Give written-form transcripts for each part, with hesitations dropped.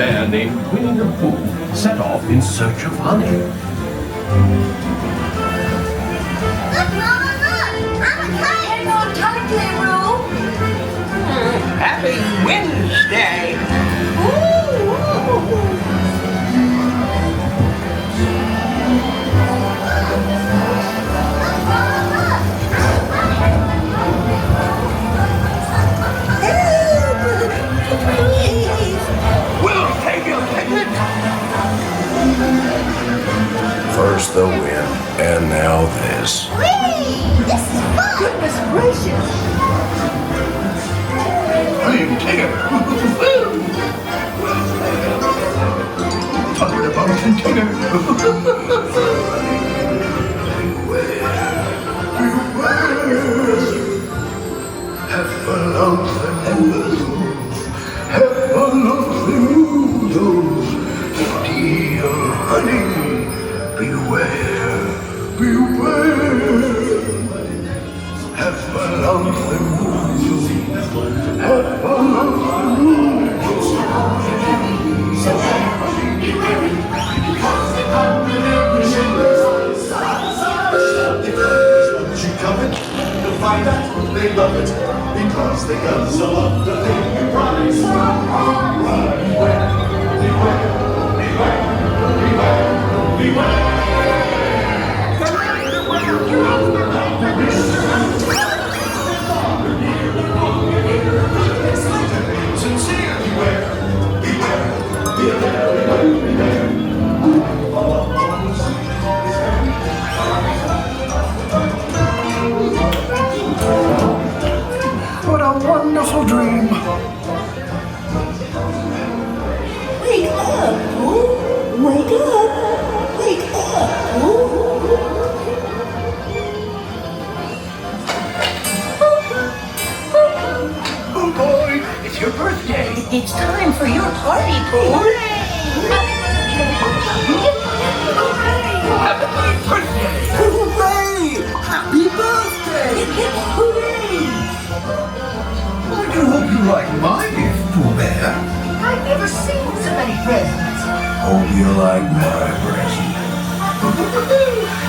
bear named Winnie the Pooh set off in search of honey. Look, Mama, look! I'm a kite! Hang on tightly, Roo! Happy Wednesday! We'll take you, Piglet! First the wind, and now this. Whee! This is fun! Goodness gracious! I'm Tigger. Talking about Tigger. Have a lonesome noodles. Have a lonesome noodles. Steal honey. Beware, beware. Have a lonesome noodles. Have a lonesome noodles. She coming to find out they love it because they got so up to think you prize. Beware, beware, beware, beware, beware. Sincere, beware, beware, beware, beware. What a wonderful dream. Wake up, Pooh! Wake up! Wake up, Pooh! Oh boy, it's your birthday. It's time for your party, Pooh! Happy birthday. Hooray! Happy birthday! Hooray! I do hope you like my gift, Pooh Bear. I've never seen so many presents! Hope you like my present.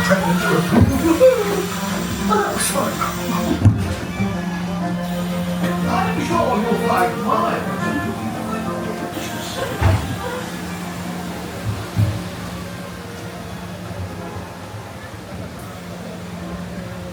Presents for Pooh. Oh, that was fun.